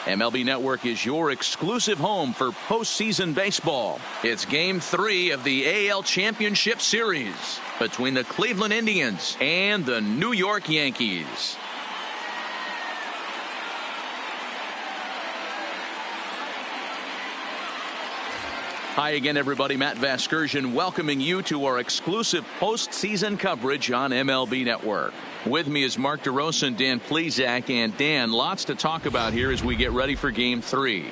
MLB Network is your exclusive home for postseason baseball. It's Game 3 of the AL Championship Series between the Cleveland Indians and the New York Yankees. Hi again, everybody. Matt Vasgersian welcoming you to our exclusive postseason coverage on MLB Network. With me is Mark DeRosa and Dan Plesac. And Dan, lots to talk about here as we get ready for Game 3.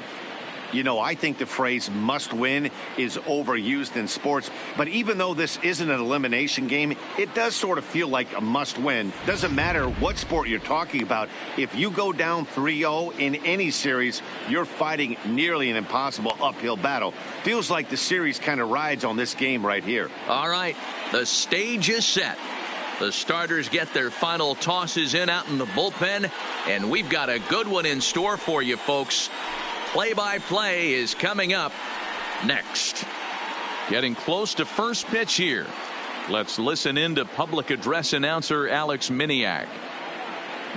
You know, I think the phrase must win is overused in sports. But even though this isn't an elimination game, it does sort of feel like a must win. Doesn't matter what sport you're talking about. If you go down 3-0 in any series, you're fighting nearly an impossible uphill battle. Feels like the series kind of rides on this game right here. All right, the stage is set. The starters get their final tosses in out in the bullpen, and we've got a good one in store for you, folks. Play-by-play is coming up next. Getting close to first pitch here. Let's listen in to public address announcer Alex Miniak.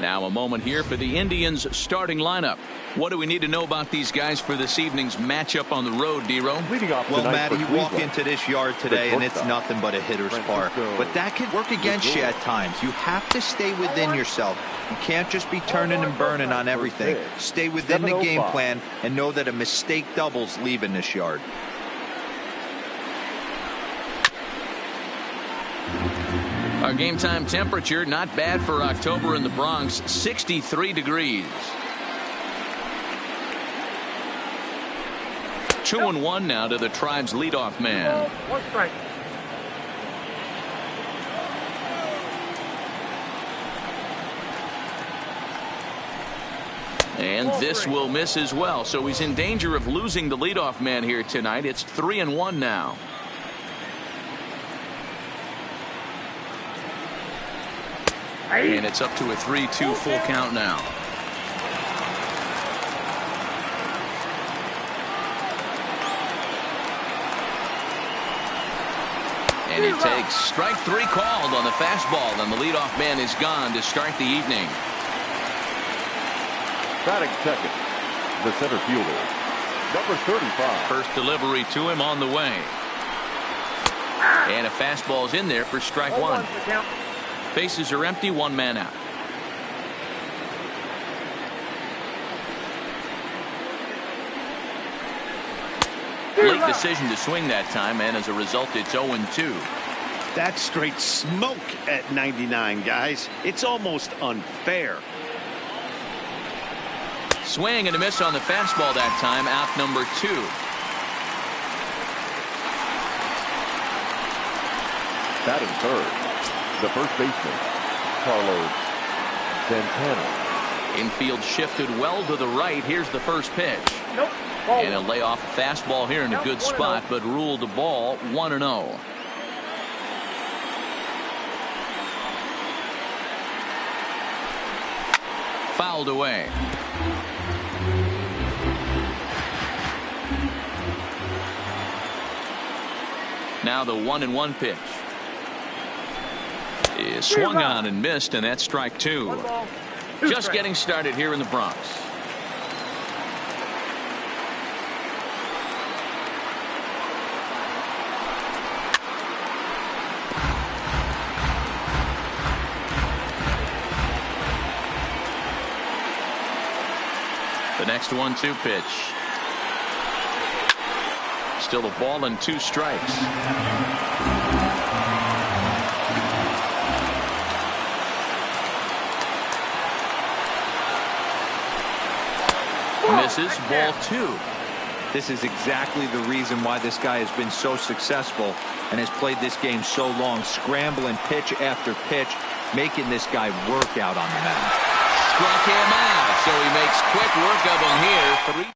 Now a moment here for the Indians starting lineup. What do we need to know about these guys for this evening's matchup on the road, D-Ro? Well, Matt, you walk into this yard today and it's nothing but a hitter's park. But that can work against you at times. You have to stay within yourself. You can't just be turning and burning on everything. Stay within the game plan and know that a mistake doubles leaving this yard. Our game time temperature not bad for October in the Bronx, 63 degrees. 2-1 now to the Tribe's leadoff man. One strike. And this will miss as well, so he's in danger of losing the leadoff man here tonight. It's 3-1 now. And it's up to a 3-2 full count now. And he takes strike 3 called on the fastball, and the leadoff man is gone to start the evening. Batting second, the center fielder, number 35. First delivery to him on the way. And a fastball's in there for strike 1. Bases are empty, 1 man out. Late decision to swing that time, and as a result, it's 0-2. That's straight smoke at 99, guys. It's almost unfair. Swing and a miss on the fastball that time, out number 2. Batting third, the first baseman, Carlos Santana. Infield shifted well to the right. Here's the first pitch. Nope. And a layoff fastball here in a good spot, but ruled a ball 1-0. Fouled away. Now the 1-1 pitch is swung on and missed, and that's strike 2. Just getting started here in the Bronx. The next 1-2 pitch. Still a ball and 2 strikes. Misses, ball 2. This is exactly the reason why this guy has been so successful and has played this game so long, scrambling pitch after pitch, making this guy work out on the mound. Struck him out, so he makes quick work of him here.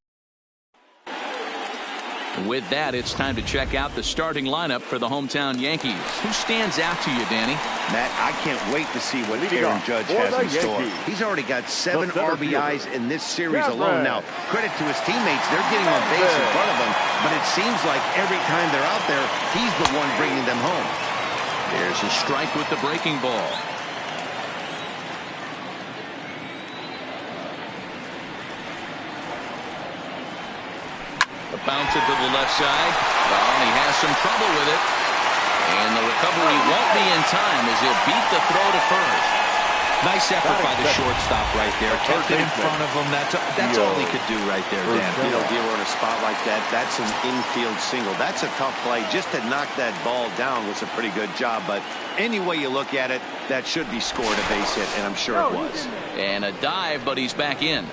With that, it's time to check out the starting lineup for the hometown Yankees. Who stands out to you, Danny? Matt, I can't wait to see what Aaron Judge has in store. He's already got 7 RBIs in this series alone. Now, credit to his teammates. They're getting on base in front of him, but it seems like every time they're out there, he's the one bringing them home. There's a strike with the breaking ball. The bounce it to the left side. Well, and he has some trouble with it. And the recovery won't be in time as he'll beat the throw to first. Nice effort by the shortstop right there. Kept it in front of him. That's all he could do right there, Dan. You know, dealer in a spot like that, that's an infield single. That's a tough play. Just to knock that ball down was a pretty good job. But any way you look at it, that should be scored a base hit, and I'm sure it was. And a dive, but he's back in.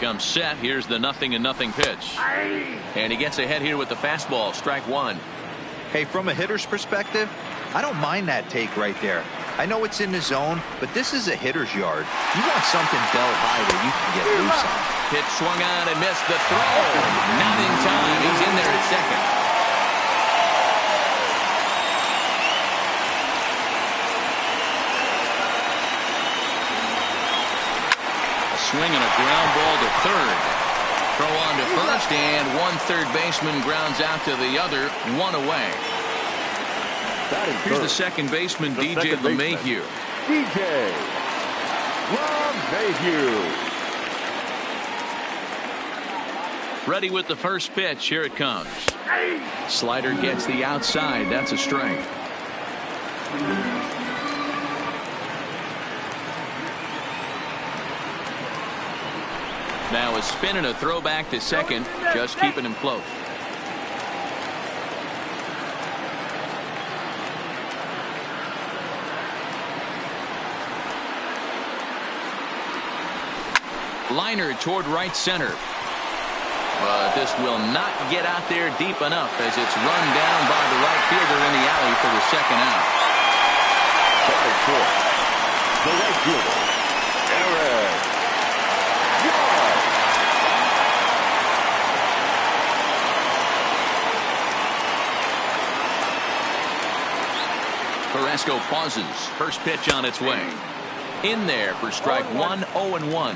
Comes set. Here's the 0-0 pitch. And he gets ahead here with the fastball. Strike one. Hey, from a hitter's perspective, I don't mind that take right there. I know it's in the zone, but this is a hitter's yard. You want something bell high that you can get loose on. Pitch swung on and missed the throw. Not in time. He's in there at second. Swing and a ground ball to third. Throw on to first, and one third baseman grounds out to the other, one away. Here's the second baseman, DJ LeMahieu. DJ LeMahieu. Ready with the first pitch. Here it comes. Slider gets the outside. That's a strike. Now a spin and a throw back to second, just keeping him close. Liner toward right center. But this will not get out there deep enough as it's run down by the right fielder in the alley for the second out. The right fielder, Eric. Carrasco pauses. First pitch on its way. In there for strike one, 0-1.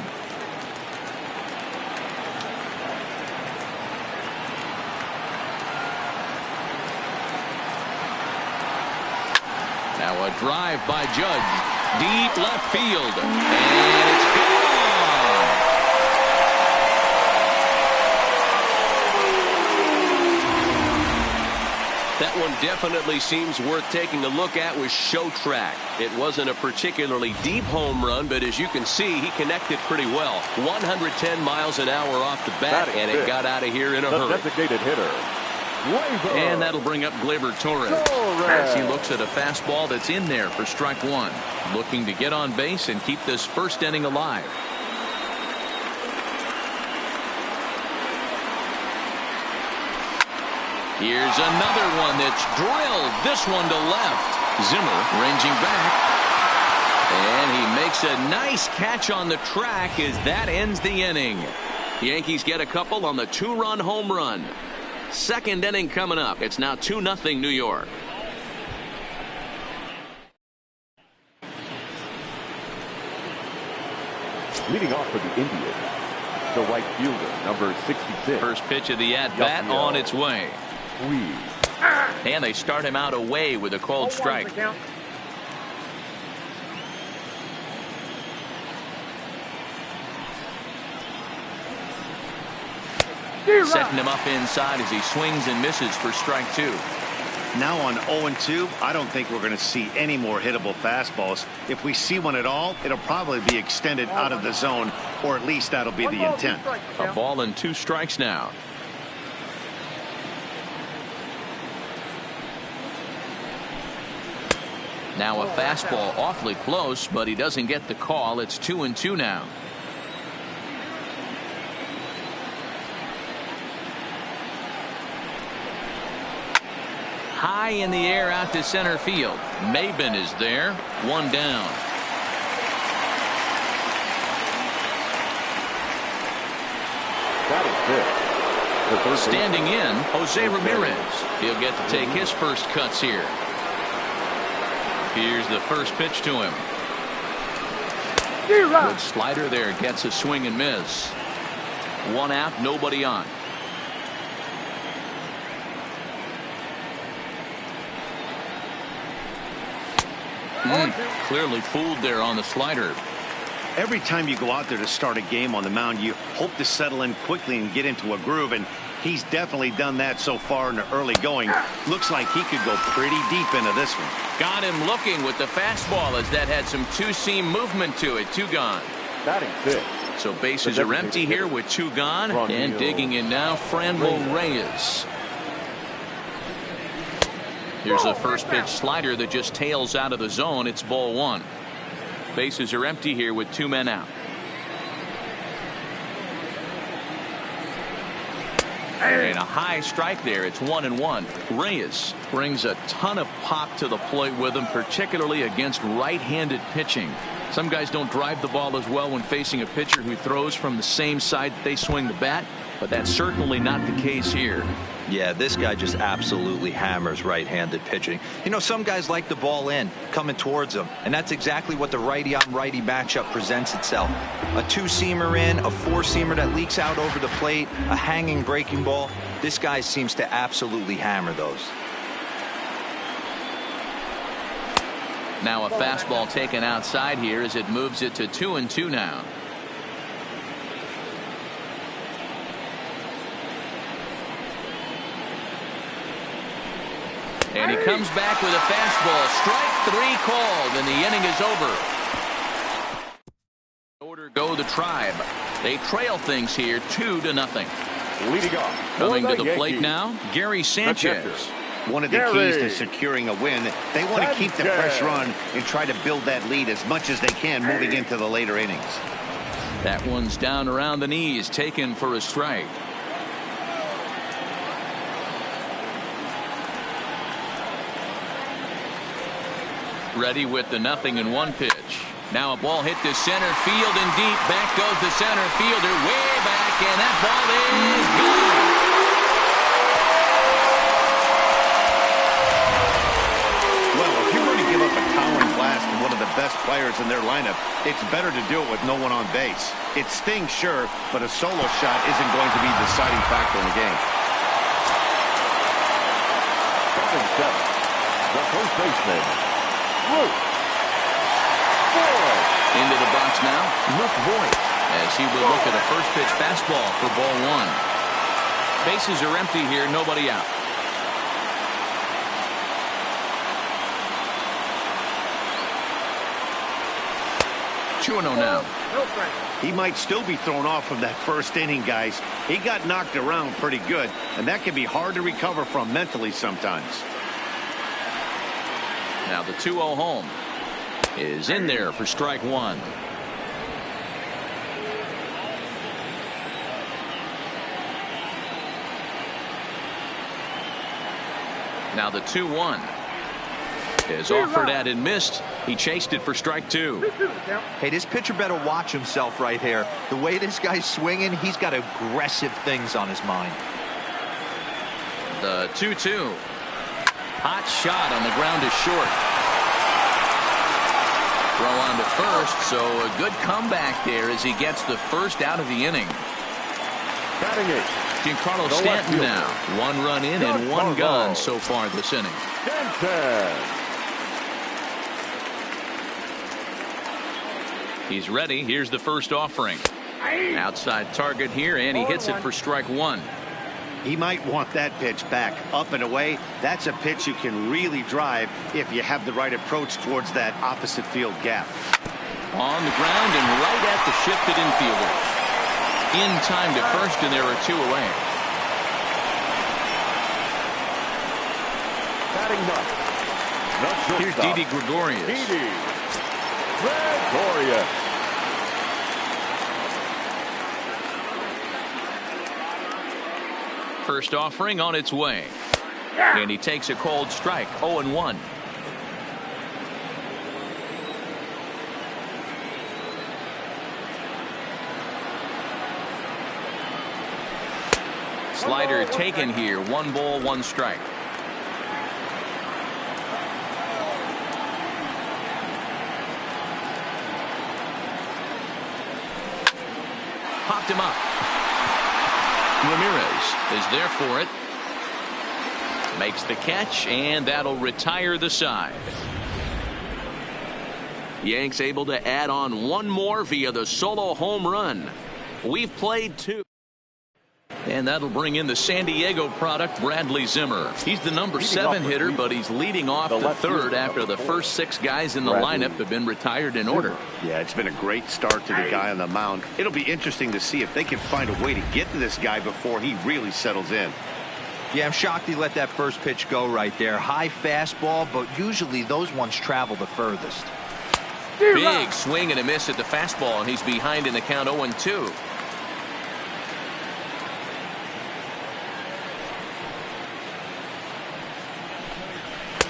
Now a drive by Judge. Deep left field. And it's gone. That one definitely seems worth taking a look at with Show Track. It wasn't a particularly deep home run, but as you can see, he connected pretty well. 110 miles an hour off the bat, and it got out of here in a hurry. Designated hitter. And that'll bring up Gleyber Torres as he looks at a fastball that's in there for strike one. Looking to get on base and keep this first inning alive. Here's another one that's drilled. This one to left. Zimmer ranging back. And he makes a nice catch on the track as that ends the inning. Yankees get a couple on the two-run home run. Second inning coming up. It's now 2-0 New York. Leading off for the Indians, the right fielder, number 66. First pitch of the at-bat on its way. And they start him out away with a cold strike. Setting him up inside as he swings and misses for strike two. Now on 0-2, I don't think we're going to see any more hittable fastballs. If we see one at all, it'll probably be extended out of the zone, or at least that'll be the intent. A ball and 2 strikes now. Now a fastball awfully close, but he doesn't get the call. It's 2-2 now. High in the air out to center field. Maben is there. One down. Standing in, Jose Ramirez. He'll get to take his first cuts here. Here's the first pitch to him. Good slider there. Gets a swing and miss. One out, nobody on. Clearly fooled there on the slider. Every time you go out there to start a game on the mound, you hope to settle in quickly and get into a groove, and he's definitely done that so far in the early going. Looks like he could go pretty deep into this one. Got him looking with the fastball as that had some two-seam movement to it. 2 gone. Batting fifth. So bases are empty here with 2 gone. And digging in now, Franmil Reyes. Here's a first pitch slider that just tails out of the zone. It's ball 1. Bases are empty here with 2 men out. And a high strike there. It's 1-1. Reyes brings a ton of pop to the plate with him, particularly against right-handed pitching. Some guys don't drive the ball as well when facing a pitcher who throws from the same side that they swing the bat, but that's certainly not the case here. Yeah, this guy just absolutely hammers right-handed pitching. You know, some guys like the ball in, coming towards them, and that's exactly what the righty-on-righty matchup presents itself. A 2-seamer in, a 4-seamer that leaks out over the plate, a hanging breaking ball. This guy seems to absolutely hammer those. Now a fastball taken outside here as it moves it to 2-2 now. And he comes back with a fastball. Strike 3 called, and the inning is over. Order go the Tribe. They trail things here 2-0. Leading off. Coming to the plate now, Gary Sanchez. One of the keys to securing a win, they want to keep the pressure on and try to build that lead as much as they can moving into the later innings. That one's down around the knees, taken for a strike. Ready with the 0-1 pitch. Now a ball hit to center field and deep. Back goes the center fielder way back, and that ball is gone. Well, if you're going to give up a towering blast to one of the best players in their lineup, it's better to do it with no one on base. It stings, sure, but a solo shot isn't going to be the deciding factor in the game. Batting seventh, the first baseman, Into the box now, Luke Voigt, as he will look at a first pitch fastball for ball 1. Bases are empty here, nobody out. Now. He might still be thrown off from that first inning, guys. He got knocked around pretty good, and that can be hard to recover from mentally sometimes. Now the 2-0 home is in there for strike 1. Now the 2-1 is offered at and missed. He chased it for strike 2. Hey, this pitcher better watch himself right here. The way this guy's swinging, he's got aggressive things on his mind. The 2-2. Hot shot on the ground is short. Throw on to first, so a good comeback there as he gets the first out of the inning. Batting eighth, Giancarlo Stanton now. 1 run in and 1 gone so far this inning. Stanton. He's ready. Here's the first offering. Outside target here, and he hits it for strike 1. He might want that pitch back up and away. That's a pitch you can really drive if you have the right approach towards that opposite field gap. On the ground and right at the shifted infielder. In time to first, and there are 2 away. Batting ninth. Here's Didi Gregorius. Gregorius. First offering on its way. And he takes a cold strike. 0-1. Slider taken here. 1 ball, 1 strike. Popped him up. Ramirez is there for it. Makes the catch, and that'll retire the side. Yanks able to add on one more via the solo home run. We've played 2. And that'll bring in the San Diego product, Bradley Zimmer. He's the number 7 hitter, but he's leading off the third after the first 6 guys in the lineup have been retired in order. Yeah, it's been a great start to the guy on the mound. It'll be interesting to see if they can find a way to get to this guy before he really settles in. Yeah, I'm shocked he let that first pitch go right there. High fastball, but usually those ones travel the furthest. Big swing and a miss at the fastball, and he's behind in the count 0-2.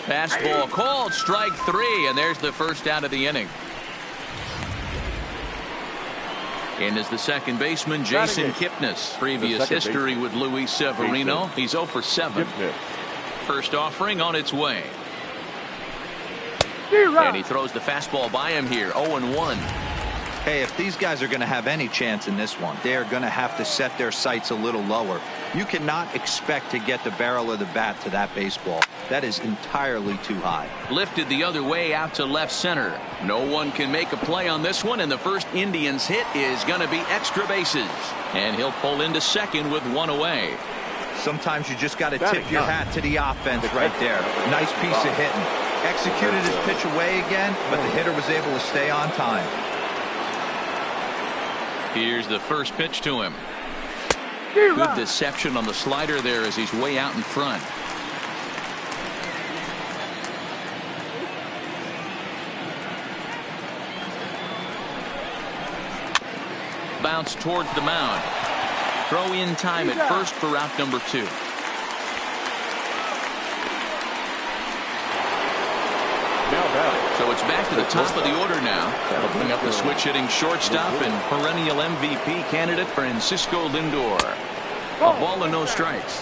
Fastball called, strike 3, and there's the first out of the inning. In is the second baseman, Jason Kipnis. Previous history with Luis Severino. He's 0 for 7. First offering on its way. And he throws the fastball by him here, 0-1. Hey, if these guys are going to have any chance in this one, they're going to have to set their sights a little lower. You cannot expect to get the barrel of the bat to that baseball. That is entirely too high. Lifted the other way out to left center. No one can make a play on this one, and the first Indians hit is going to be extra bases. And he'll pull into second with 1 away. Sometimes you just got to tip your hat to the offense right there. Nice piece of hitting. Executed his pitch away again, but the hitter was able to stay on time. Here's the first pitch to him. Good deception on the slider there as he's way out in front. Bounce towards the mound. Throw in time at first for route number 2. So it's back to the top of the order now. That'll bring up the switch hitting shortstop and perennial MVP candidate Francisco Lindor. A ball and no strikes.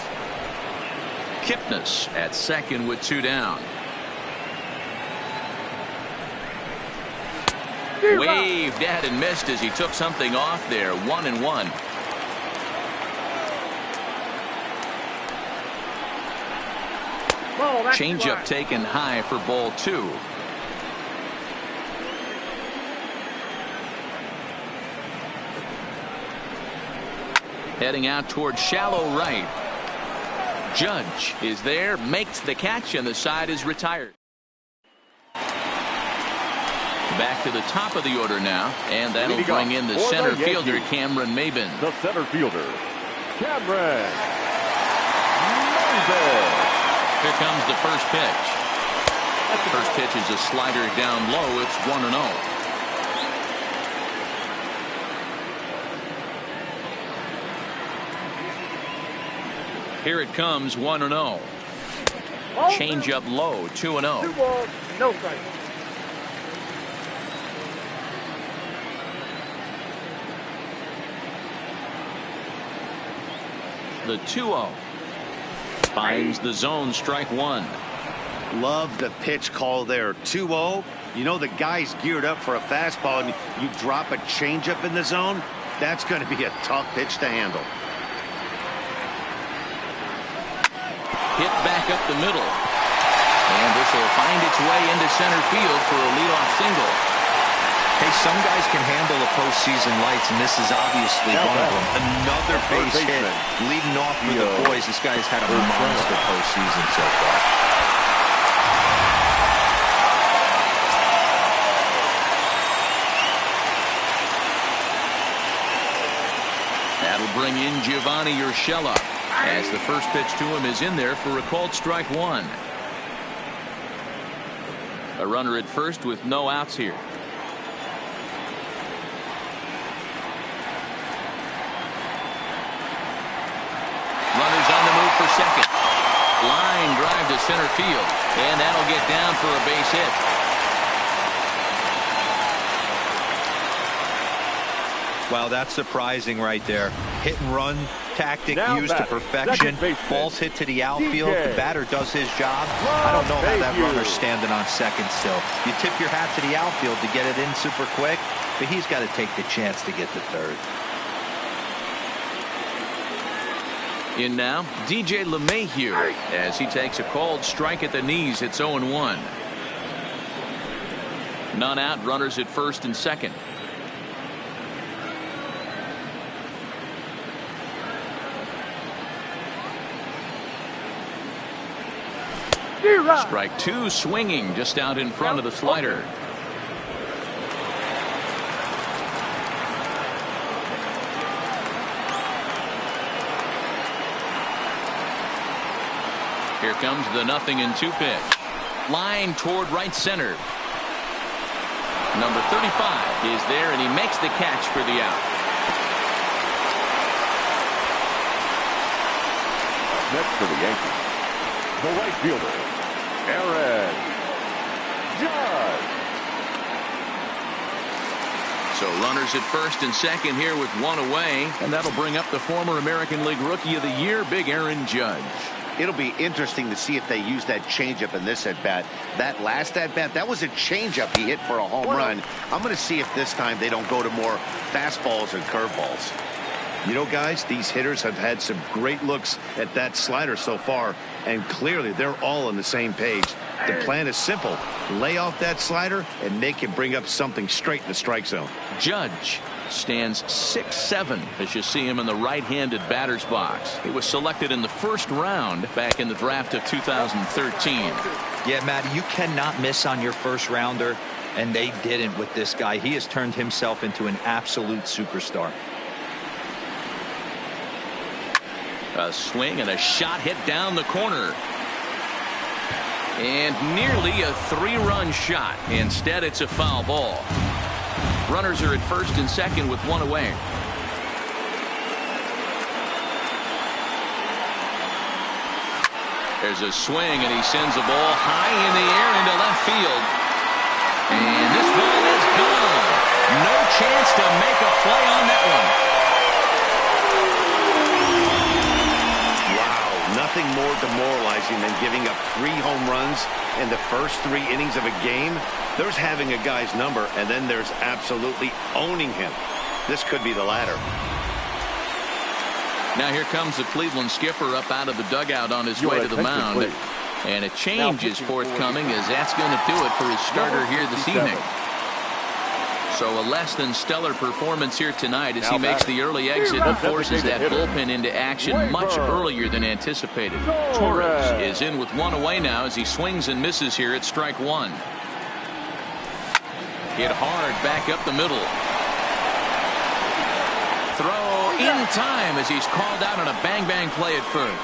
Kipnis at second with 2 down. Waved at and missed as he took something off there. 1-1. Changeup taken high for ball 2. Heading out toward shallow right. Judge is there, makes the catch, and the side is retired. Back to the top of the order now, and that'll bring in the center fielder, Cameron Maybin. The center fielder, Cameron Maybin. Here comes the first pitch. First pitch is a slider down low. It's 1-0. Here it comes, 1-0. Change up low, 2-0. 2 balls, no strike. The 2-0. Finds the zone, strike 1. Love the pitch call there. 2-0. You know the guy's geared up for a fastball, and you drop a changeup in the zone. That's going to be a tough pitch to handle. Hit back up the middle. And this will find its way into center field for a leadoff single. Hey, some guys can handle the postseason lights, and this is obviously one of them. Another base hit leading off for the boys. This guy's had a monster postseason so far. That'll bring in Giovanni Urshela as the first pitch to him is in there for a called strike 1. A runner at first with no outs here. Runners on the move for second. Line drive to center field, and that'll get down for a base hit. Wow, that's surprising right there. Hit and run tactic used to perfection. Ball's hit to the outfield. The batter does his job. I don't know how that runner's standing on second still. You tip your hat to the outfield to get it in super quick, but he's got to take the chance to get to third. In now, DJ LeMahieu as he takes a called strike at the knees. It's 0-1. None out, runners at first and second. Strike two, swinging just out in front of the slider. Here comes the 0-2 pitch. Line toward right center. Number 35 is there, and he makes the catch for the out. Next for the Yankees, the right fielder, Aaron Judge. So runners at first and second here with one away, and that'll bring up the former American League Rookie of the Year, Big Aaron Judge. It'll be interesting to see if they use that changeup in this at-bat. That last at-bat, that was a changeup he hit for a home run. I'm going to see if this time they don't go to more fastballs and curveballs. You know, guys, these hitters have had some great looks at that slider so far, and clearly they're all on the same page. The plan is simple. Lay off that slider and make him bring up something straight in the strike zone. Judge stands 6'7" as you see him in the right-handed batter's box. He was selected in the first round back in the draft of 2013. Yeah, Matty, you cannot miss on your first rounder, and they didn't with this guy. He has turned himself into an absolute superstar. A swing and a shot hit down the corner. And nearly a three-run shot. Instead, it's a foul ball. Runners are at first and second with one away. There's a swing, and he sends a ball high in the air into left field. And this ball is gone. No chance to make a play on that one. Wow, nothing more demoralizing than giving up 3 home runs in the first 3 innings of a game. There's having a guy's number, and then there's absolutely owning him. This could be the latter. Now here comes the Cleveland skipper up out of the dugout on his way to the mound. And a change is forthcoming, as that's going to do it for his starter here this evening. So a less than stellar performance here tonight as he makes the early exit and forces that bullpen into action much earlier than anticipated. Torres is in with one away now as he swings and misses here at strike one. Hit hard back up the middle. Throw in time as he's called out on a bang-bang play at first.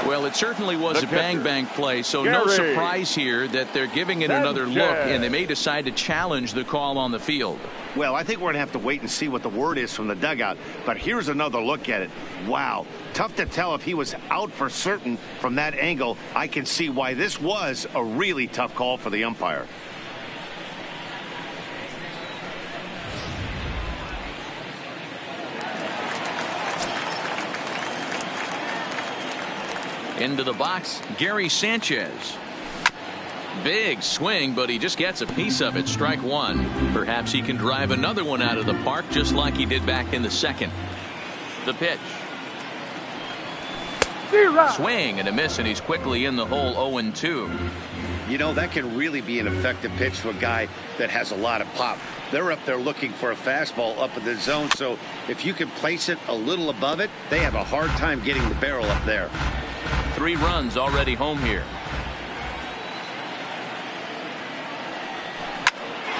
Well, it certainly was a bang-bang play, so no surprise here that they're giving it another look, and they may decide to challenge the call on the field. Well, I think we're going to have to wait and see what the word is from the dugout, but here's another look at it. Wow, tough to tell if he was out for certain from that angle. I can see why this was a really tough call for the umpire. Into the box, Gary Sanchez. Big swing, but he just gets a piece of it. Strike one. Perhaps he can drive another one out of the park just like he did back in the second. The pitch. Swing and a miss, and he's quickly in the hole. 0-2. You know, that can really be an effective pitch to a guy that has a lot of pop. They're up there looking for a fastball up in the zone, so if you can place it a little above it, they have a hard time getting the barrel up there. 3 runs already home here.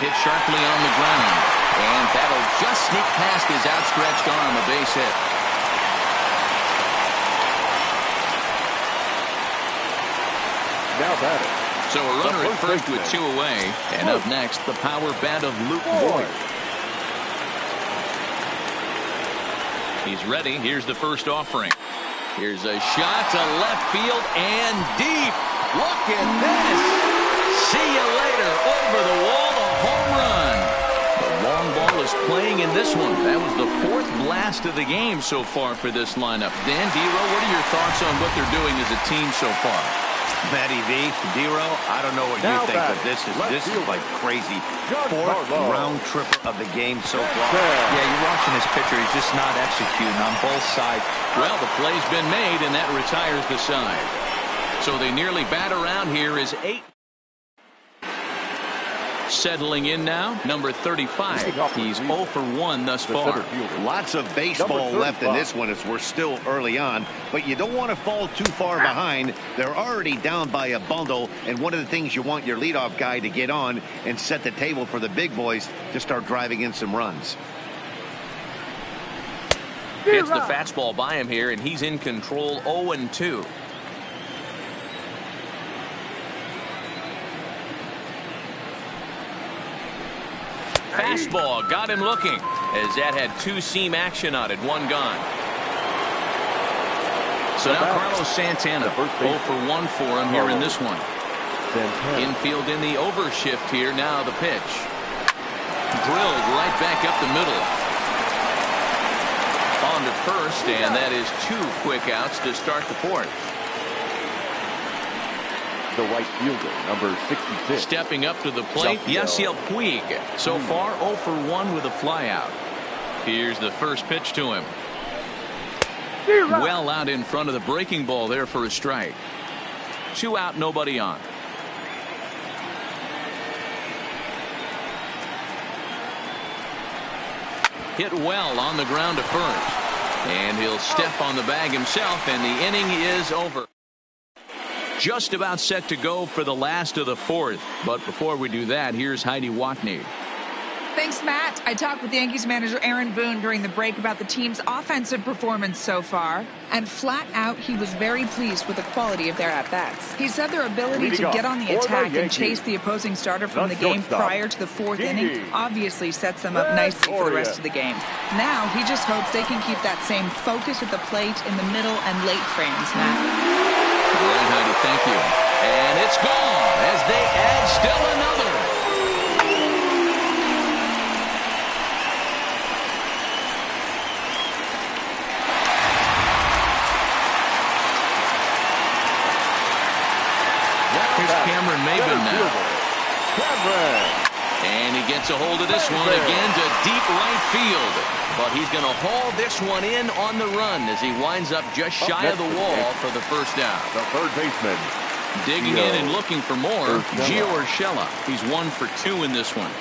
Hit sharply on the ground, and that'll just sneak past his outstretched arm. A base hit. Now batting. So a runner at first with 2 away, and up next the power bat of Luke Voigt. He's ready. Here's the first offering. Here's a shot to left field and deep. Look at this. See you later. Over the wall, a home run. The long ball is playing in this one. That was the 4th blast of the game so far for this lineup. Dan Dero, what are your thoughts on what they're doing as a team so far? Matty V, Dero, I don't know what you think, but this is like crazy. 4th round tripper of the game so far. Yeah, you're watching this pitcher. He's just not executing on both sides. Well, the play's been made, and that retires the side. So they nearly bat around here is 8. Settling in now, number 35. He's 0 for 1 thus far. Lots of baseball left in this one as we're still early on, but you don't want to fall too far behind. They're already down by a bundle, and one of the things you want your leadoff guy to get on and set the table for the big boys to start driving in some runs. Hits the fastball by him here, and he's in control. 0-2. Fastball got him looking, as that had 2-seam action on it. 1 gone. So now Carlos Santana, 0 for 1 for him here in this one. Infield in the overshift here. Now the pitch. Drilled right back up the middle. On to first, and that is 2 quick outs to start the 4th. The right fielder, number 66. Stepping up to the plate, Yasiel Puig. So far, 0 for 1 with a flyout. Here's the first pitch to him. Well out in front of the breaking ball there for a strike. 2 out, nobody on. Hit well on the ground to first. And he'll step on the bag himself, and the inning is over. Just about set to go for the last of the 4th. But before we do that, here's Heidi Watney. Thanks, Matt. I talked with Yankees manager Aaron Boone during the break about the team's offensive performance so far. And flat out, he was very pleased with the quality of their at-bats. He said their ability to get on the attack and chase the opposing starter from the game prior to the 4th inning obviously sets them up nicely for the rest of the game. Now, he just hopes they can keep that same focus at the plate in the middle and late frames, Matt. All right, Heidi, thank you. And it's gone as they add still another. Here's Cameron Maybin now. And he gets a hold of this one again to deep right field. But he's going to haul this one in on the run as he winds up just shy of the wall for the first down. The third baseman. Digging in and looking for more, Gio Urshela. He's 1 for 2 in this one.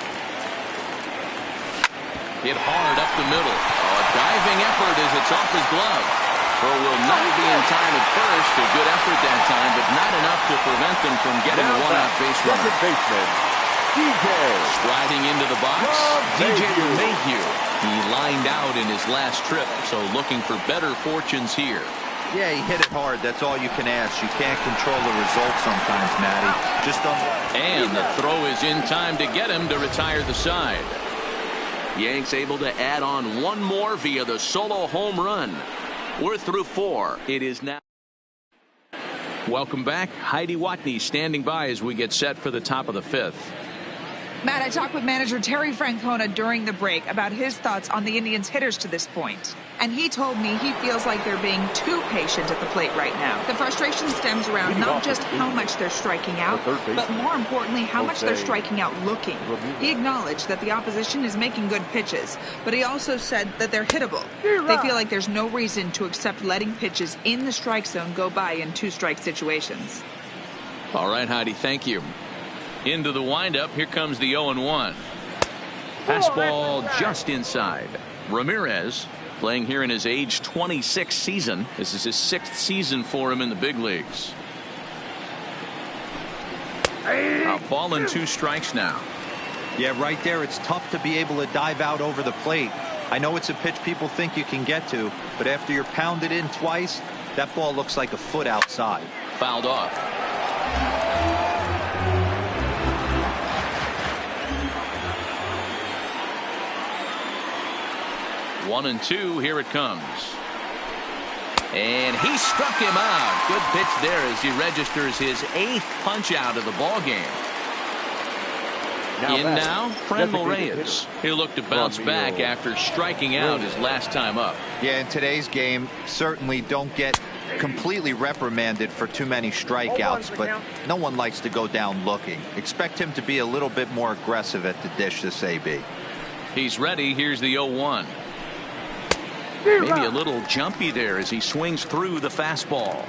Hit hard up the middle. A diving effort as it's off his glove. Throw will not be in time at first. A good effort that time, but not enough to prevent them from getting a one-out base runner. Second baseman, DJ. Sliding into the box, DJ LeMahieu. He lined out in his last trip, so looking for better fortunes here. Yeah, he hit it hard. That's all you can ask. You can't control the result sometimes, Matty. Just don't. And the throw is in time to get him to retire the side. Yanks able to add on one more via the solo home run. We're through 4. It is now. Welcome back. Heidi Watney standing by as we get set for the top of the 5th. Matt, I talked with manager Terry Francona during the break about his thoughts on the Indians' hitters to this point. And he told me he feels like they're being too patient at the plate right now. The frustration stems around not just how much they're striking out, but more importantly, how much they're striking out looking. He acknowledged that the opposition is making good pitches, but he also said that they're hittable. They feel like there's no reason to accept letting pitches in the strike zone go by in 2-strike situations. All right, Heidi, thank you. Into the windup, here comes the 0-1. Fastball just inside. Ramirez playing here in his age 26 season. This is his 6th season for him in the big leagues. A ball and 2 strikes now. Yeah, right there, it's tough to be able to dive out over the plate. I know it's a pitch people think you can get to, but after you're pounded in twice, that ball looks like a foot outside. Fouled off. One and 2, here it comes. And he struck him out. Good pitch there as he registers his 8th punch out of the ball game. Now, Franmil Reyes. He'll look to bounce back after striking out his last time up. Yeah, in today's game, certainly don't get completely reprimanded for too many strikeouts, but no one likes to go down looking. Expect him to be a little bit more aggressive at the dish this AB. He's ready. Here's the 0-1. Maybe a little jumpy there as he swings through the fastball.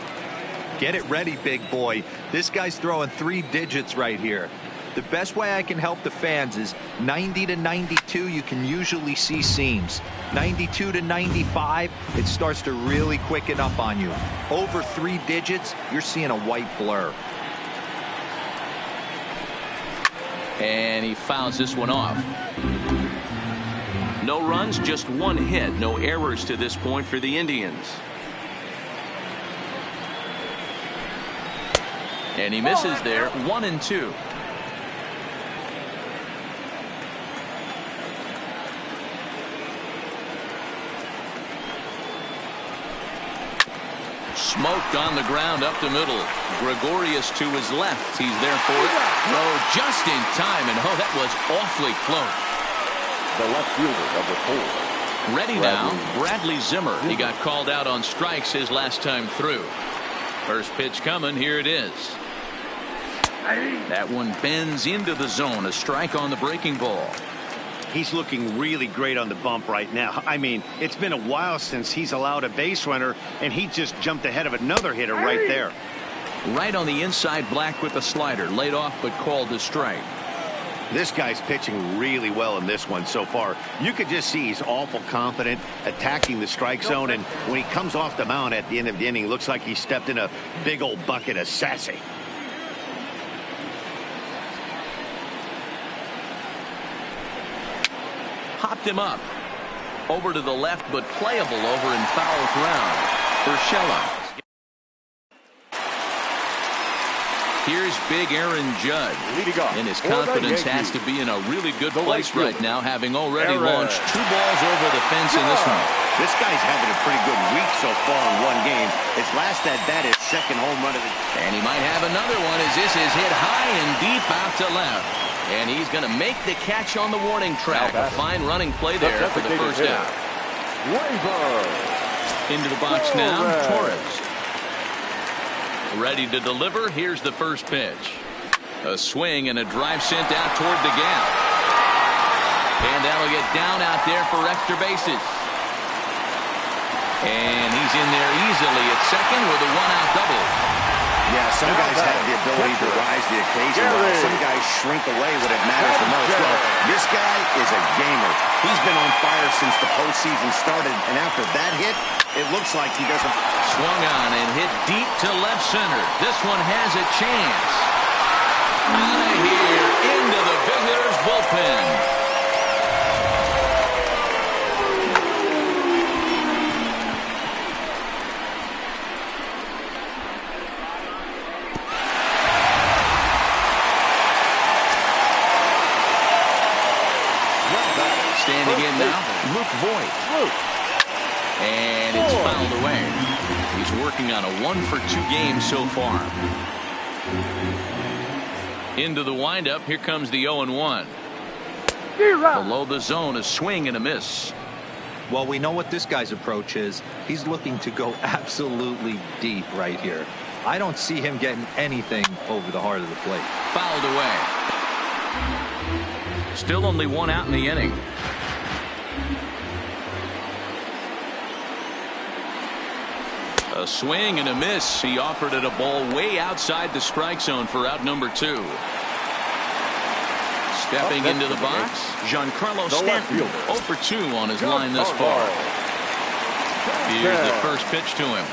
Get it ready, big boy. This guy's throwing 3 digits right here. The best way I can help the fans is 90 to 92, you can usually see seams. 92 to 95, it starts to really quicken up on you. Over 3 digits, you're seeing a white blur. And he fouls this one off. No runs, just 1 hit. No errors to this point for the Indians. And he misses there, 1-2. Smoked on the ground up the middle. Gregorius to his left. He's there for it. Throw just in time, and that was awfully close. The left fielder, number 4. Ready now, Bradley Zimmer. He got called out on strikes his last time through. First pitch coming, here it is. That one bends into the zone. A strike on the breaking ball. He's looking really great on the bump right now. I mean, it's been a while since he's allowed a base runner, and he just jumped ahead of another hitter right there. Right on the inside, Black with a slider. Laid off but called a strike. This guy's pitching really well in this one so far. You could just see he's awful confident attacking the strike zone, and when he comes off the mound at the end of the inning, looks like he stepped in a big old bucket of sassy. Hopped him up. Over to the left, but playable over in foul ground. Urshela. Here's big Aaron Judge. And his confidence has to be in a really good place right now, having already launched 2 balls over the fence in this one. This guy's having a pretty good week so far in 1 game. His last at-bat is 2nd home run of the... And he might have another one as this is hit high and deep out to left. And he's going to make the catch on the warning track. A fine running play there for the first out. Into the box now, Torres. Ready to deliver. Here's the first pitch. A swing and a drive sent out toward the gap. And that'll get down out there for extra bases. And he's in there easily at second with a 1-out double. Yeah, some guys have the ability to rise the occasion, while some guys shrink away when it matters the most. Well, this guy is a gamer. He's been on fire since the postseason started, and after that hit, it looks like he doesn't... Swung on and hit deep to left center. This one has a chance. Out of here, into the visitors' bullpen. Standing in now, Luke Voigt. And it's fouled away. He's working on a 1-for-2 game so far. Into the windup. Here comes the 0-1. Below the zone, a swing and a miss. Well, we know what this guy's approach is. He's looking to go absolutely deep right here. I don't see him getting anything over the heart of the plate. Fouled away. Still only 1 out in the inning. A swing and a miss. He offered it a ball way outside the strike zone for out number 2. Stepping into the box, Giancarlo Stanton. 0 for 2 on his line thus far. Here's the first pitch to him.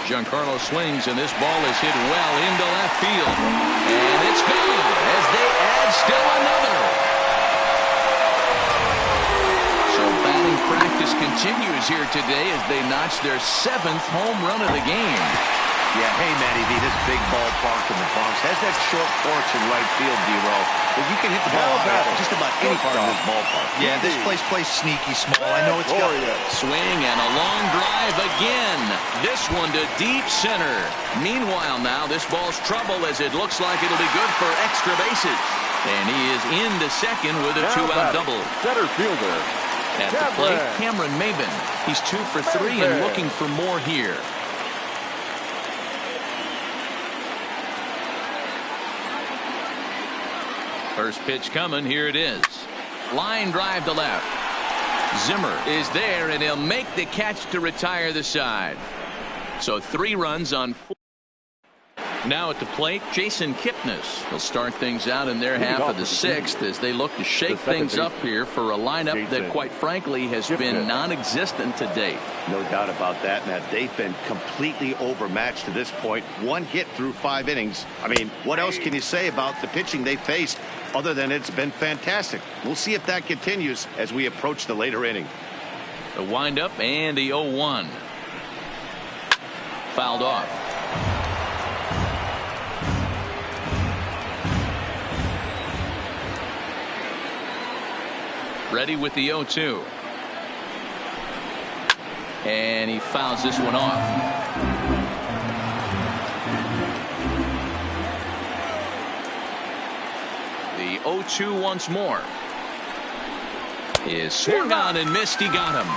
Giancarlo swings, and this ball is hit well into left field. And it's gone as they add still another. So batting practice continues here today as they notch their 7th home run of the game. Yeah, hey, Matty V, this big ballpark in the Bronx has that short porch in right field, D-Row, but you can hit the ball out of just about any part of this ballpark. Yeah, this place plays sneaky small. I know it's got... Swing and a long drive again. This one to deep center. Meanwhile now, this ball's trouble as it looks like it'll be good for extra bases. And he is into second with a 2-out double. Center fielder. At the plate, Cameron Maben. He's 2 for 3 and looking for more here. First pitch coming. Here it is. Line drive to left. Zimmer is there, and he'll make the catch to retire the side. So 3 runs on 4. Now at the plate, Jason Kipnis will start things out in their half of the sixth as they look to shake things up here for a lineup that, quite frankly, has been non-existent to date. No doubt about that, Matt. They've been completely overmatched to this point. One hit through 5 innings. I mean, what else can you say about the pitching they faced other than it's been fantastic? We'll see if that continues as we approach the later inning. The windup and the 0-1. Fouled off. Ready with the 0-2. And he fouls this one off. The 0-2 once more. Is swung on and missed. He got him.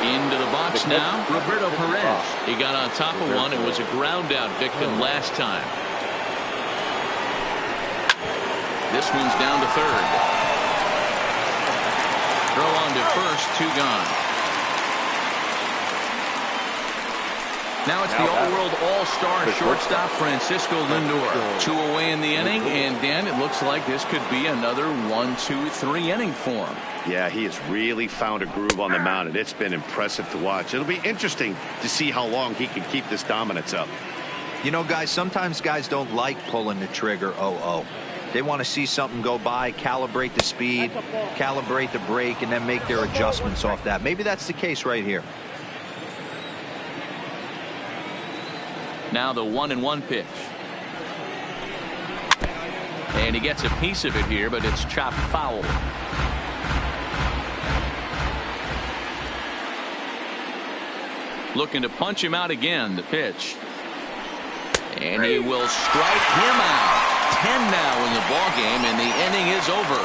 Into the box now, Roberto Perez. He got on top of one and was a ground out victim last time. This one's down to third. Throw on to first, 2 gone. Now it's the all-world all-star shortstop Francisco Lindor. 2 away in the inning, and Dan, it looks like this could be another 1-2-3 inning for him. Yeah, he has really found a groove on the mound, and it's been impressive to watch. It'll be interesting to see how long he can keep this dominance up. You know, guys, sometimes guys don't like pulling the trigger 0-0. They want to see something go by, calibrate the speed, calibrate the brake, and then make their adjustments off that. Maybe that's the case right here. Now the 1-1 pitch. And he gets a piece of it here, but it's chopped foul. Looking to punch him out again, the pitch. And he will strike him out. 10 now in the ball game, and the inning is over.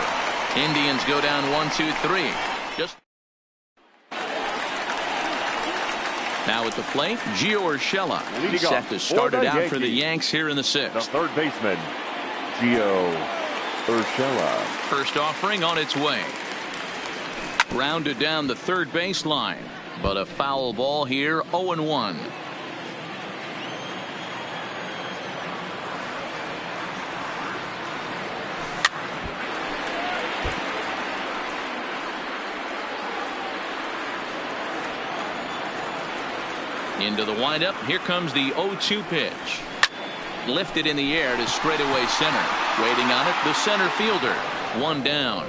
Indians go down 1-2-3. Just now at the plate, Gio Urshela. He's set to start it out for the Yanks here in the sixth. The third baseman, Gio Urshela. First offering on its way. Grounded down the third baseline, but a foul ball here, 0-1. Into the windup. Here comes the 0-2 pitch. Lifted in the air to straightaway center. Waiting on it, the center fielder. 1 down.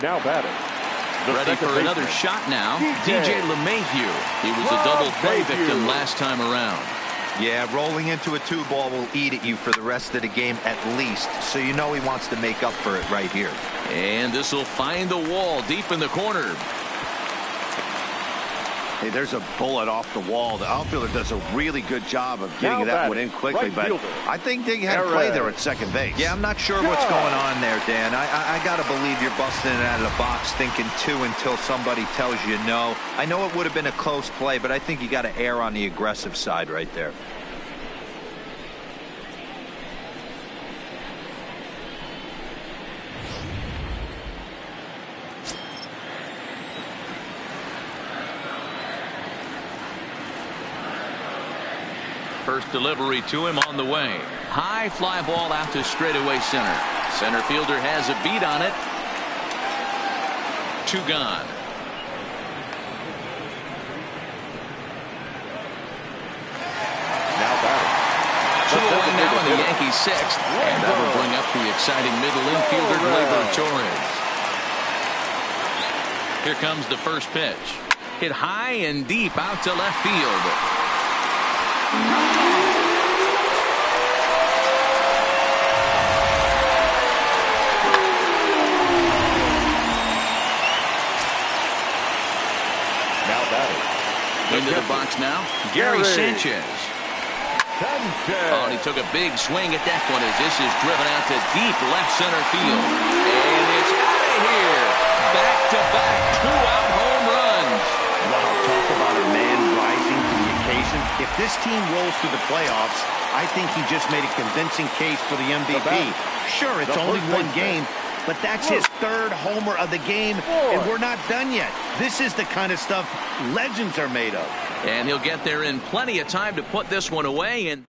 Now batting. Ready for another shot now. DJ LeMahieu. He was a double play victim last time around. Yeah, rolling into a 2-ball will eat at you for the rest of the game at least. So you know he wants to make up for it right here. And this will find the wall deep in the corner. Hey, there's a bullet off the wall. The outfielder does a really good job of getting that one in quickly, but I think they had play there at second base. Yeah, I'm not sure what's going on there, Dan. I got to believe you're busting it out of the box thinking 2 until somebody tells you no. I know it would have been a close play, but I think you got to err on the aggressive side right there. First delivery to him on the way. High fly ball out to straightaway center. Center fielder has a beat on it. 2 gone. Now batting. 2 away now in the Yankees sixth. And that will bring up the exciting middle infielder, Gleyber Torres. Here comes the first pitch. Hit high and deep out to left field. Into the box now, Gary Sanchez. Oh, and he took a big swing at that one as this is driven out to deep left center field. And it's out of here. Back-to-back 2-out home runs. Wow, talk about a man rising to the occasion. If this team rolls through the playoffs, I think he just made a convincing case for the MVP. Sure, it's only 1 game, but that's his third homer of the game, and we're not done yet. This is the kind of stuff legends are made of. And he'll get there in plenty of time to put this one away. And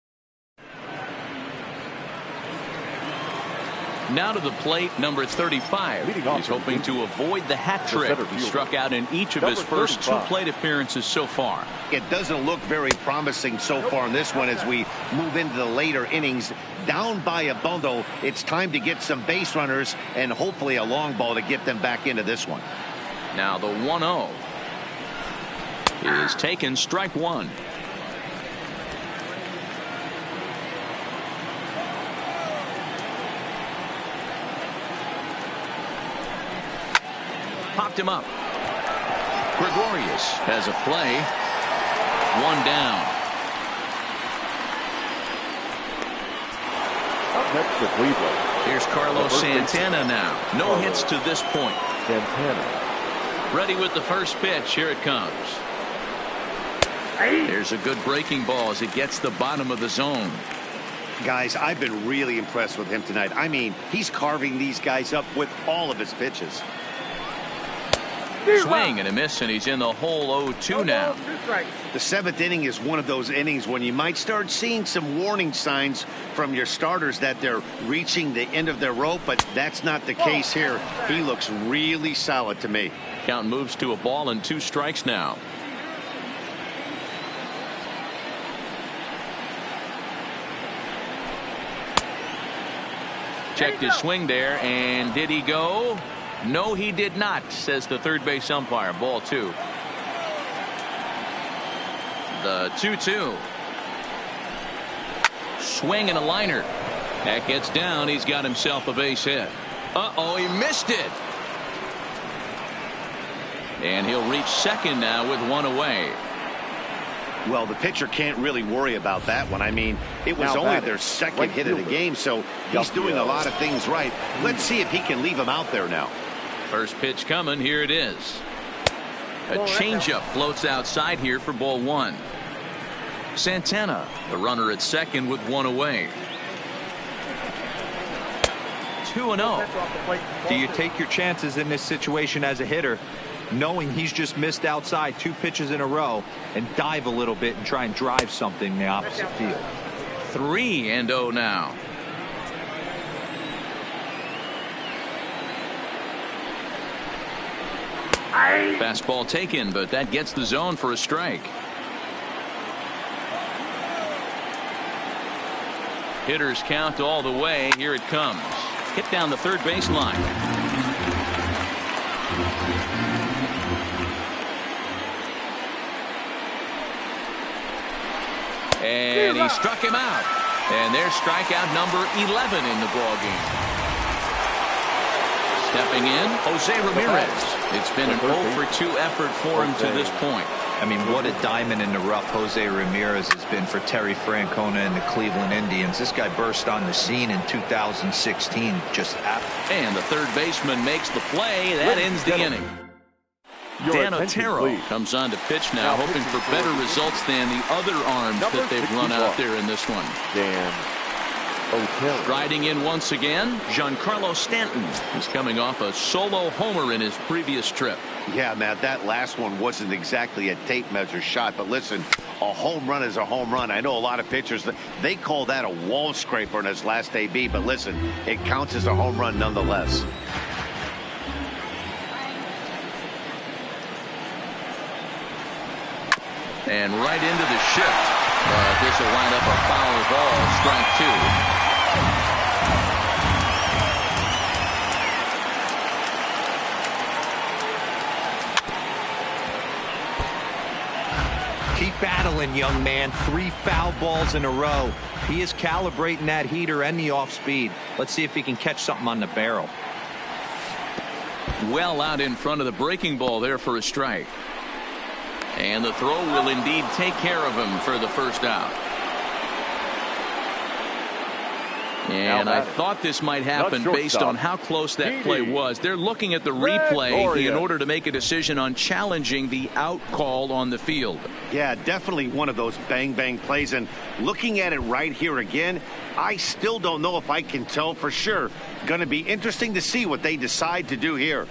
now to the plate, number 35. He's hoping to avoid the hat trick. He struck out in each of his first 2 plate appearances so far. It doesn't look very promising so far in this one as we move into the later innings. Down by a bundle, it's time to get some base runners and hopefully a long ball to get them back into this one. Now the 1-0 is taken, strike 1. Popped him up. Gregorius has a play. 1 down. Up next to Cleveland. Here's Carlos Santana now. No hits to this point. Santana. Ready with the first pitch. Here it comes. There's a good breaking ball as it gets the bottom of the zone. Guys, I've been really impressed with him tonight. I mean, he's carving these guys up with all of his pitches. Swing and a miss, and he's in the hole 0-2 now. The 7th inning is one of those innings when you might start seeing some warning signs from your starters that they're reaching the end of their rope, but that's not the case here. He looks really solid to me. Count moves to a ball and 2 strikes now. Checked his swing there, and did he go? No, he did not, says the third base umpire. Ball 2. The 2-2. Swing and a liner. That gets down. He's got himself a base hit. Uh-oh, he missed it. And he'll reach second now with 1 away. Well, the pitcher can't really worry about that one. I mean, it was only their second hit of the game, so he's doing a lot of things right. Let's see if he can leave him out there now. First pitch coming. Here it is. A changeup floats outside here for ball 1. Santana, the runner at second with 1 away. 2-0. Do you take your chances in this situation as a hitter, knowing he's just missed outside 2 pitches in a row, and dive a little bit and try and drive something in the opposite field? 3-0 now. Fastball taken, but that gets the zone for a strike. Hitters count all the way. Here it comes. Hit down the third baseline. And he struck him out. And there's strikeout number 11 in the ballgame. Stepping in, Jose Ramirez. It's been an 0-for-2 effort for him to this point. I mean, what a diamond in the rough Jose Ramirez has been for Terry Francona and the Cleveland Indians. This guy burst on the scene in 2016. And the third baseman makes the play. That ends the inning. Dan Otero comes on to pitch now, hoping for better results than the other arms that they've run out there in this one. Dan Otero. Riding in once again, Giancarlo Stanton. He's coming off a solo homer in his previous trip. Yeah, Matt, that last one wasn't exactly a tape measure shot, but listen, a home run is a home run. I know a lot of pitchers, they call that a wall scraper in his last AB, but listen, it counts as a home run nonetheless. And right into the shift. This will wind up a foul ball, strike 2. Keep battling, young man. 3 foul balls in a row. He is calibrating that heater and the off speed. Let's see if he can catch something on the barrel. Well out in front of the breaking ball there for a strike. And the throw will indeed take care of him for the first out. And I thought this might happen based on how close that play was. They're looking at the replay in order to make a decision on challenging the out call on the field. Yeah, definitely one of those bang-bang plays. And looking at it right here again, I still don't know if I can tell for sure. Going to be interesting to see what they decide to do here.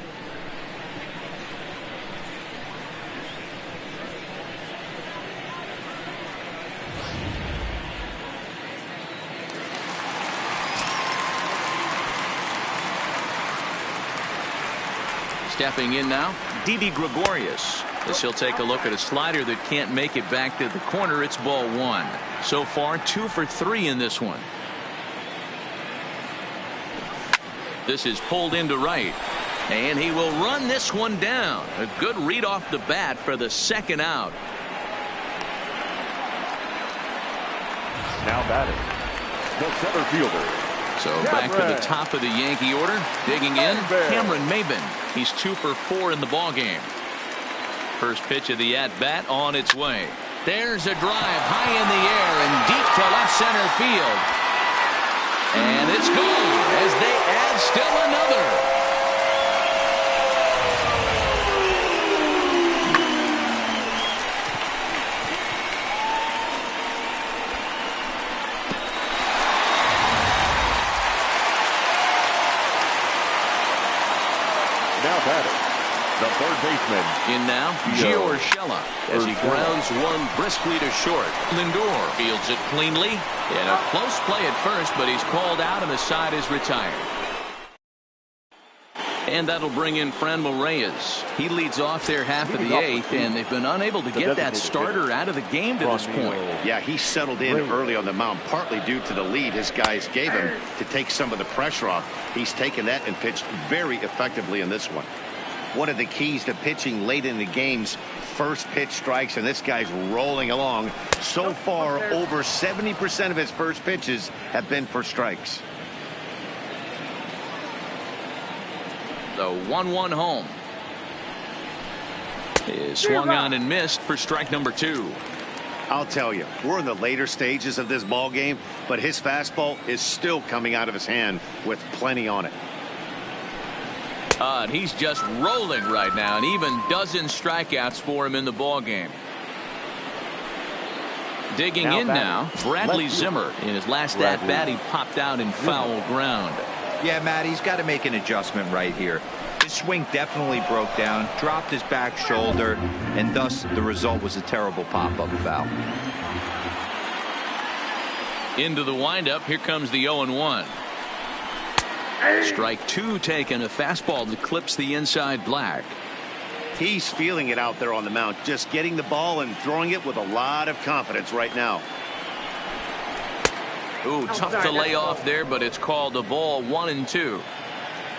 Stepping in now, Didi Gregorius. As he'll take a look at a slider that can't make it back to the corner. It's ball one. So far, 2 for 3 in this one. This is pulled into right. And he will run this one down. A good read off the bat for the second out. Now batting, the center fielder. So back to the top of the Yankee order. Digging in, Cameron Maybin. He's 2 for 4 in the ballgame. First pitch of the at-bat on its way. There's a drive high in the air and deep to left center field. And it's gone as they add still another. Now batting, the third baseman. In now, Gio Urshela as he grounds one briskly to short. Lindor fields it cleanly. In a close play at first, but he's called out and the side is retired. And that'll bring in Franmil Reyes. He leads off their half of the eighth, and they've been unable to get that starter out of the game to this point. Yeah, he settled in early on the mound, partly due to the lead his guys gave him to take some of the pressure off. He's taken that and pitched very effectively in this one. One of the keys to pitching late in the game's first pitch strikes, and this guy's rolling along. So far, over 70% of his first pitches have been for strikes. The 1-1 home is swung on and missed for strike number 2. I'll tell you, we're in the later stages of this ball game, but his fastball is still coming out of his hand with plenty on it. And he's just rolling right now, and even dozen strikeouts for him in the ball game. Digging in now, Bradley Zimmer. In his last at bat, he popped out in foul ground. Yeah, Matt, he's got to make an adjustment right here. His swing definitely broke down, dropped his back shoulder, and thus the result was a terrible pop-up foul. Into the windup, here comes the 0-1. Strike 2 taken, a fastball that clips the inside black. He's feeling it out there on the mound, just getting the ball and throwing it with a lot of confidence right now. Ooh, tough to lay off there, but it's called a ball 1-2.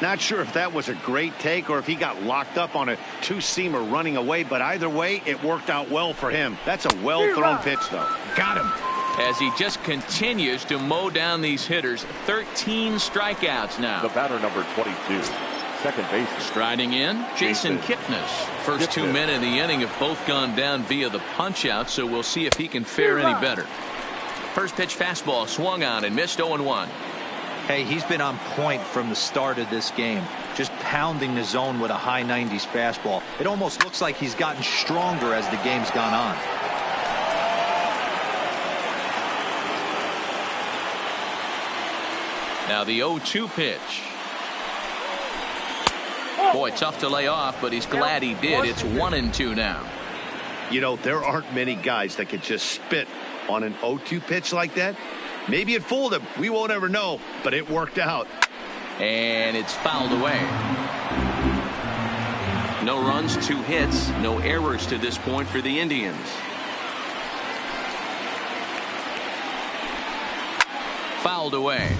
Not sure if that was a great take or if he got locked up on a two-seamer running away, but either way, it worked out well for him. That's a well-thrown pitch, though. Got him. As he just continues to mow down these hitters. 13 strikeouts now. The batter number 22, second baseman. Striding in, Jason Kipnis. First 2 men in the inning have both gone down via the punch-out, so we'll see if he can fare any better. First pitch fastball swung on and missed 0-1. Hey, he's been on point from the start of this game, just pounding the zone with a high 90s fastball. It almost looks like he's gotten stronger as the game's gone on. Now the 0-2 pitch. Boy, tough to lay off, but he's glad he did. It's 1-2 now. You know, there aren't many guys that could just spit on an 0-2 pitch like that. Maybe it fooled him. We won't ever know, but it worked out. And it's fouled away. No runs, 2 hits, no errors to this point for the Indians. Fouled away.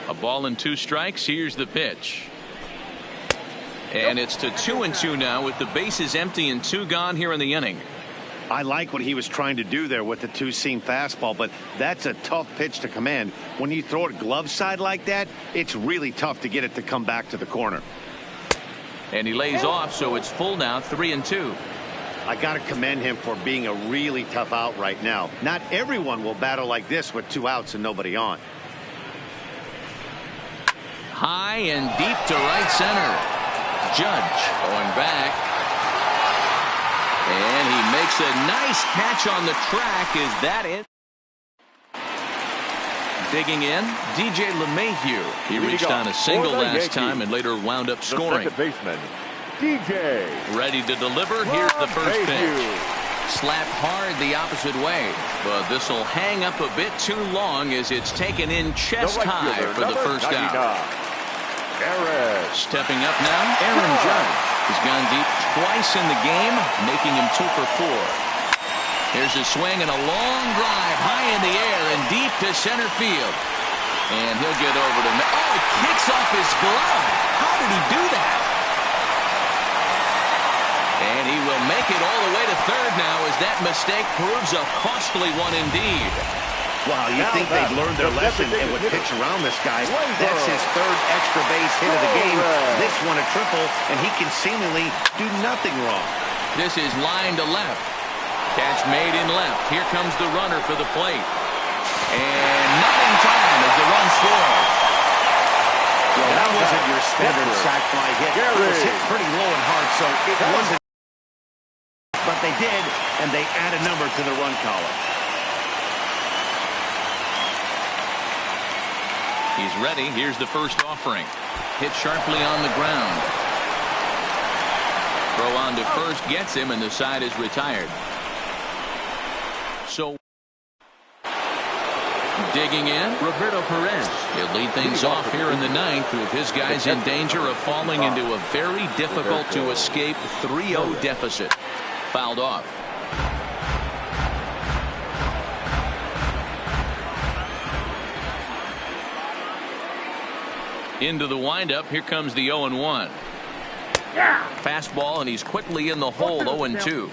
A ball and 2 strikes. Here's the pitch. And it's to 2-2 now with the bases empty and 2 gone here in the inning. I like what he was trying to do there with the two-seam fastball, but that's a tough pitch to command. When you throw it glove side like that, it's really tough to get it to come back to the corner. And he lays off, so it's full now, 3-2. I got to commend him for being a really tough out right now. Not everyone will battle like this with 2 outs and nobody on. High and deep to right center. Judge going back. And he makes a nice catch on the track. Is that it? Digging in, DJ LeMahieu. He reached on a single last time and later wound up scoring. Second baseman, DJ. Ready to deliver. Here's the first pitch. Slapped hard the opposite way, but this will hang up a bit too long as it's taken in chest high for the first out. Stepping up now, Aaron Judge. He's gone deep twice in the game, making him 2 for 4. Here's a swing and a long drive high in the air and deep to center field. And he'll get over to... Oh, kicks off his glove. How did he do that? And he will make it all the way to third now as that mistake proves a costly one indeed. Wow, you think they'd learned their lesson and would pitch around this guy. That's his 3rd extra base hit of the game. This one a triple, and he can seemingly do nothing wrong. This is line to left. Catch made in left. Here comes the runner for the plate. And not in time as the run scores. Well, that wasn't your standard sac fly hit. It was hit pretty low and hard, so it wasn't. But they did, and they add a number to the run column. He's ready. Here's the first offering. Hit sharply on the ground. Throw on to first gets him, and the side is retired. So digging in, Roberto Perez. He'll lead things off here in the 9th with his guys in danger of falling into a very difficult to escape 3-0 deficit. Fouled off. Into the windup. Here comes the 0-1. Fastball, and he's quickly in the hole. 0-2.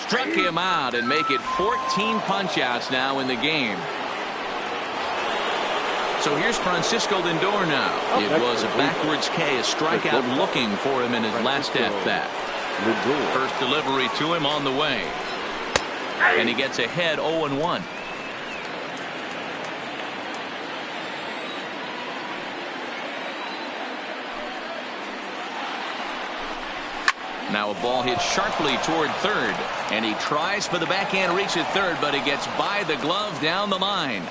Struck him out and make it 14 punch-outs now in the game. So here's Francisco Lindor now. It was a backwards K, a strikeout looking for him in his last at-bat. First delivery to him on the way. And he gets ahead 0-1. Now a ball hit sharply toward third. And he tries for the backhand reach at third, but it gets by the glove down the line.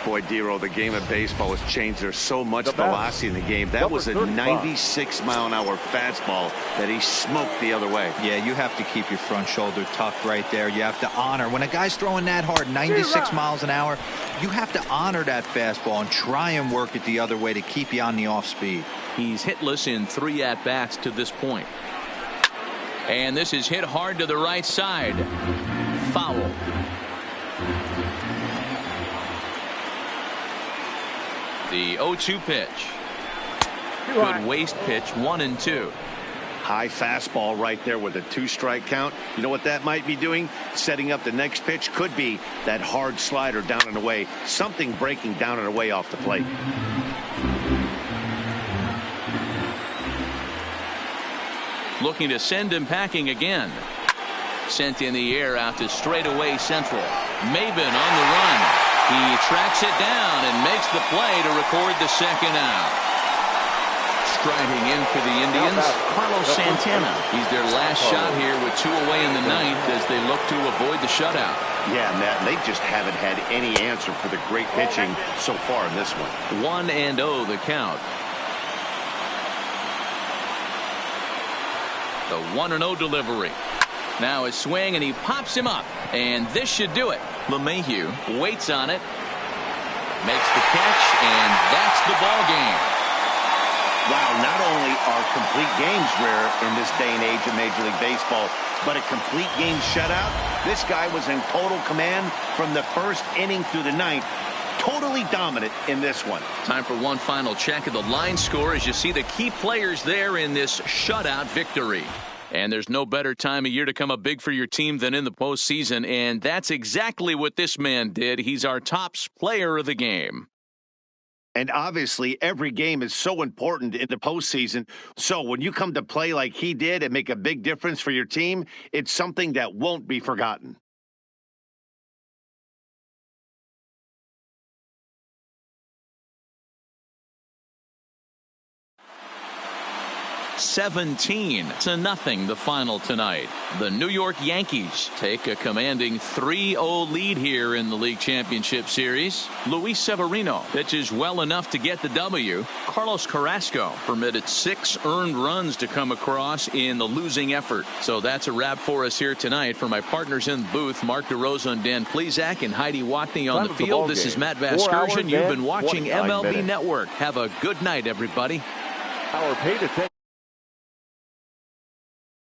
Boy, Dero, the game of baseball has changed. There's so much velocity in the game. That was a 96-mile-an-hour fastball that he smoked the other way. Yeah, you have to keep your front shoulder tucked right there. You have to honor. When a guy's throwing that hard, 96 miles an hour, you have to honor that fastball and try and work it the other way to keep you on the off speed. He's hitless in 3 at-bats to this point. And this is hit hard to the right side. Foul. The 0-2 pitch. Good waste pitch, 1-2. High fastball right there with a 2-strike count. You know what that might be doing? Setting up the next pitch. Could be that hard slider down and away. Something breaking down and away off the plate. Looking to send him packing again. Sent in the air out to straightaway central. Maben on the run. He tracks it down and makes the play to record the second out. Striding in for the Indians, Carlos Santana. He's their last shot here with 2 away in the 9th as they look to avoid the shutout. Yeah, Matt, they just haven't had any answer for the great pitching so far in this one. 1-0 the count. The 1-0 delivery. Now a swing, and he pops him up. And this should do it. LeMahieu waits on it. Makes the catch, and that's the ball game. Wow, not only are complete games rare in this day and age of Major League Baseball, but a complete game shutout. This guy was in total command from the first inning through the 9th. Totally dominant in this one. Time for one final check of the line score as you see the key players there in this shutout victory. And there's no better time of year to come up big for your team than in the postseason, and that's exactly what this man did. He's our top player of the game. And obviously, every game is so important in the postseason. So when you come to play like he did and make a big difference for your team, it's something that won't be forgotten. (17-0) the final tonight. The New York Yankees take a commanding 3-0 lead here in the League Championship Series. Luis Severino pitches well enough to get the W. Carlos Carrasco permitted 6 earned runs to come across in the losing effort. So that's a wrap for us here tonight. For my partners in the booth, Mark DeRosa and Dan Plesac and Heidi Watney on the field. This is Matt Vasgersian. You've been watching MLB Network. Have a good night, everybody. Our paid attention.